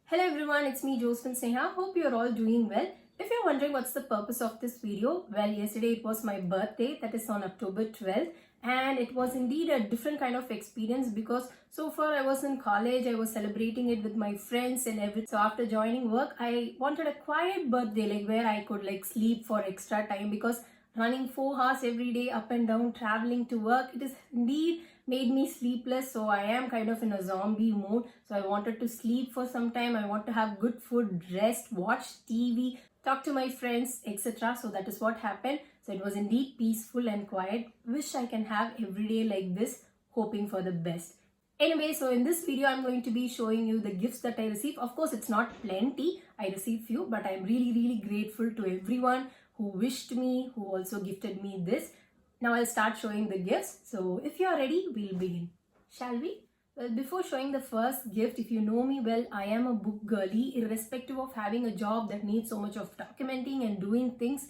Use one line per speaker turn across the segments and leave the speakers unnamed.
Hello everyone, it's me Sneha. Hope you're all doing well. If you're wondering what's the purpose of this video, well, yesterday it was my birthday, that is on October 12th, and it was indeed a different kind of experience because so far I was in college, I was celebrating it with my friends and everything. So after joining work, I wanted a quiet birthday, like where I could sleep for extra time, because running 4 hours every day up and down, traveling to work, it is indeed made me sleepless. So I am kind of in a zombie mode. So I wanted to sleep for some time. I want to have good food, rest, watch TV, talk to my friends, etc. So that is what happened. So it was indeed peaceful and quiet. Wish I can have every day like this, hoping for the best. Anyway, so in this video, I'm going to be showing you the gifts that I received. Of course, it's not plenty. I received few, but I'm really grateful to everyone who wished me, who also gifted me this. Now I'll start showing the gifts. So if you are ready, we'll begin. Shall we? Well, before showing the first gift, if you know me well, I am a book girly. Irrespective of having a job that needs so much of documenting and doing things,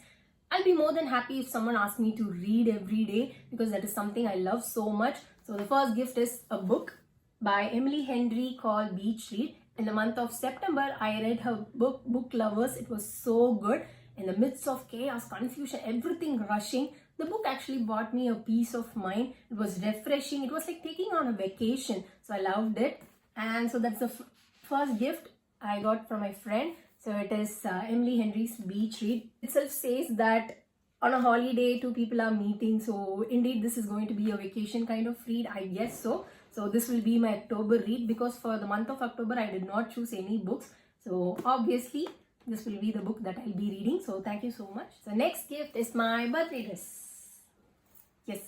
I'll be more than happy if someone asks me to read every day, because that is something I love so much. So the first gift is a book by Emily Henry called Beach Read. In the month of September, I read her book, Book Lovers. It was so good. In the midst of chaos, confusion, everything rushing, the book actually brought me a peace of mind. It was refreshing. It was like taking on a vacation. So I loved it. And so that's the first gift I got from my friend. So it is Emily Henry's Beach Read. It itself says that on a holiday, two people are meeting. So indeed, this is going to be a vacation kind of read, I guess so. So this will be my October read, because for the month of October, I did not choose any books. So obviously, this will be the book that I'll be reading. So thank you so much. So next gift is my birthday dress. Yes.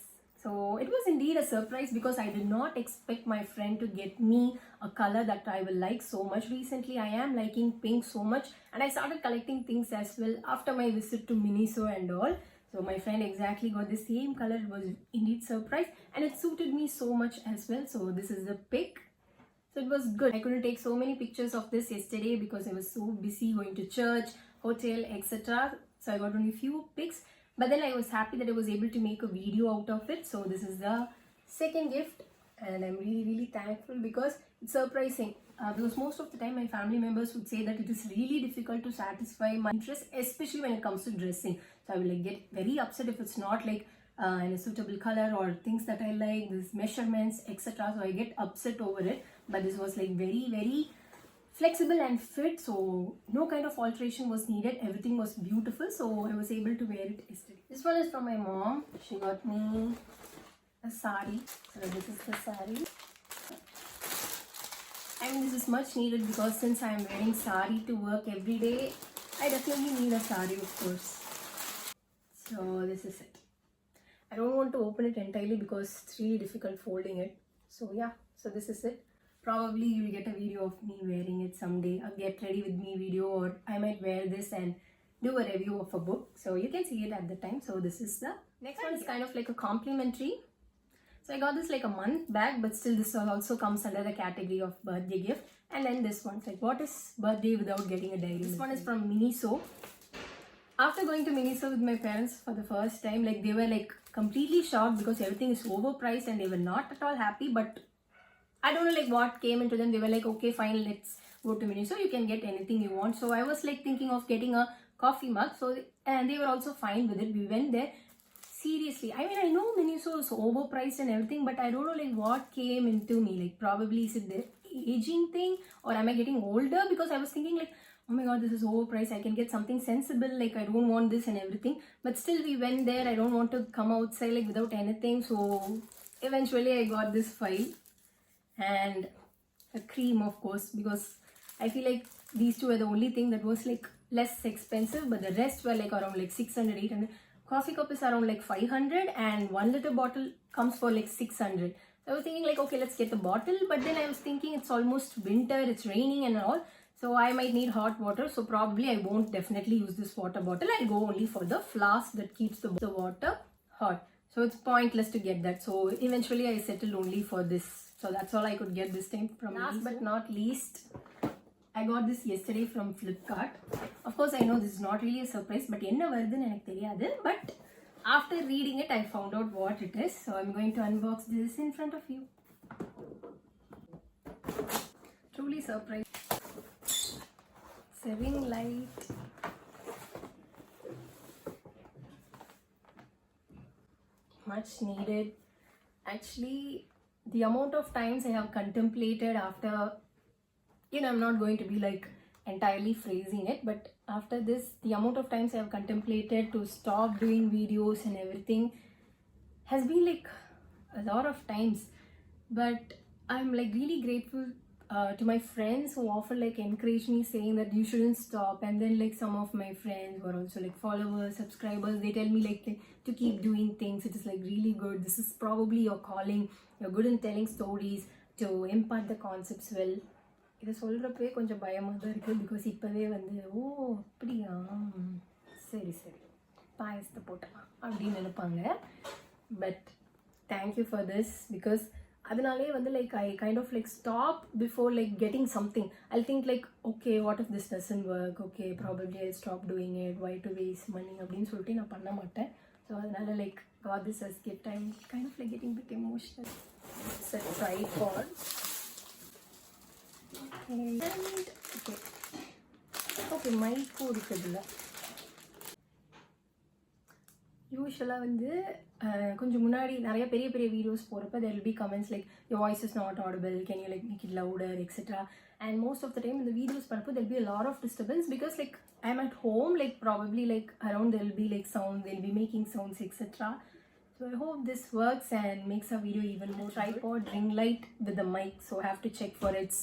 So it was indeed a surprise, because I did not expect my friend to get me a color that I will like so much. Recently, I am liking pink so much, and I started collecting things as well after my visit to Miniso and all. So my friend exactly got the same color. It was indeed surprise, and it suited me so much as well. So this is the pic. So it was good. I couldn't take so many pictures of this yesterday because I was so busy going to church, hotel, etc. So I got only few pics. But then I was happy that I was able to make a video out of it. So this is the second gift, and I'm really thankful because it's surprising. Because most of the time my family members would say that it is really difficult to satisfy my interest, especially when it comes to dressing. So I will get very upset if it's not in a suitable color or things that I like, these measurements, etc. So I get upset over it. But this was very flexible and fit, so no kind of alteration was needed. Everything was beautiful, so I was able to wear it yesterday. This one is from my mom. She got me a sari. So this is the sari. I mean, this is much needed because since I am wearing sari to work every day, I definitely need a sari, of course. So this is it. I don't want to open it entirely because it's really difficult folding it. So yeah, so this is it. Probably you'll get a video of me wearing it someday, a get ready with me video, or I might wear this and do a review of a book. So you can see it at the time. So this is the next one. Is kind of like a complimentary. So I got this like a month back, but still this also comes under the category of birthday gift. And then this one's like, what is birthday without getting a diary? This one is from Miniso. After going to Miniso with my parents for the first time, they were completely shocked because everything is overpriced and they were not at all happy. But I don't know what came into them. They were like, okay, fine, let's go to Miniso. You can get anything you want. So I was thinking of getting a coffee mug. So, and they were also fine with it. We went there. Seriously, I mean, I know Miniso is overpriced and everything, but I don't know what came into me. Probably is it the aging thing, or am I getting older? Because I was thinking oh my god, this is overpriced. I can get something sensible. I don't want this and everything. But still we went there. I don't want to come outside without anything. So eventually I got this file. And a cream, of course, because I feel these two are the only thing that was less expensive, but the rest were around 600, 800. Coffee cup is around 500, and 1 liter bottle comes for 600. So I was thinking okay, let's get the bottle, but then I was thinking it's almost winter, it's raining and all, so I might need hot water. So probably I won't definitely use this water bottle. I'll go only for the flask that keeps the water hot. So it's pointless to get that. So eventually I settled only for this. So that's all I could get this time from Miniso. Last but not least, I got this yesterday from Flipkart. Of course, I know this is not really a surprise, but enna varudhu enakku theriyadhu. But after reading it, I found out what it is. So I'm going to unbox this in front of you. Truly surprised. Saving light. Much needed. Actually, the amount of times I have contemplated after, I'm not going to be like entirely phrasing it, but after this, the amount of times I have contemplated to stop doing videos and everything has been like a lot of times. But I'm like really grateful to my friends who often like encourage me, saying that you shouldn't stop. And then like some of my friends who are also like followers, subscribers, they tell me like to keep doing things. It is like really good. This is probably your calling. You're good in telling stories, to impart the concepts well. இதை சொல்கிறப்பே கொஞ்சம் பயமாக தான் இருக்குது. Because இப்போவே வந்து ஓ அப்படியா சரி சரி பாயசத்தை போட்டலாம் அப்படின்னு நினைப்பாங்க. But thank you for this. Because அதனாலே வந்து like I kind of like stop before like getting something. I think like okay what if this doesn't work, okay probably I stop doing it, why to waste money அப்படின்னு சொல்லிட்டு நான் பண்ண மாட்டேன். So அதனால like got this as gift. I am kind of like getting bit emotional. It's a tripod. Okay மைக்கும் இருக்குதுல்ல. யூஸ்வலாக வந்து கொஞ்சம் முன்னாடி நிறைய பெரிய பெரிய வீடியோஸ் போகிறப்ப there will be comments like your voice is not audible, can you like make it louder, etc. And most of the time in the videos பண்ணப்போ there will be a lot of disturbance because like I'm at home, like probably like around there will be like sound, they'll be making sounds, etc. So I hope this works and makes our video even more. Tripod, ring light with the mic, so I have to check for its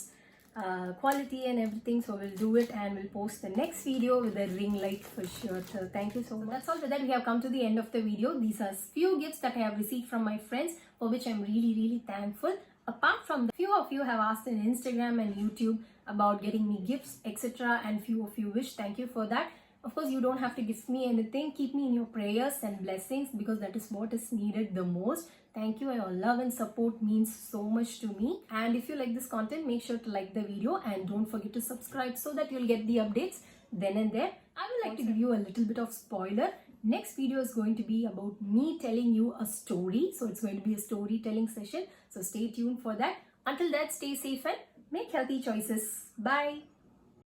quality and everything. So we'll do it and we'll post the next video with a ring light for sure. So thank you so much. That's all. With that, we have come to the end of the video. These are few gifts that I have received from my friends, for which I'm really thankful. Apart from the few of you have asked in Instagram and YouTube about getting me gifts, etc. and few of you wish. Thank you for that. Of course, you don't have to give me anything. Keep me in your prayers and blessings, because that is what is needed the most. Thank you. Your love and support means so much to me. And if you like this content, make sure to like the video and don't forget to subscribe so that you'll get the updates then and there. I would like to give you a little bit of spoiler. Next video is going to be about me telling you a story. So it's going to be a storytelling session. So stay tuned for that. Until that, stay safe and make healthy choices. Bye.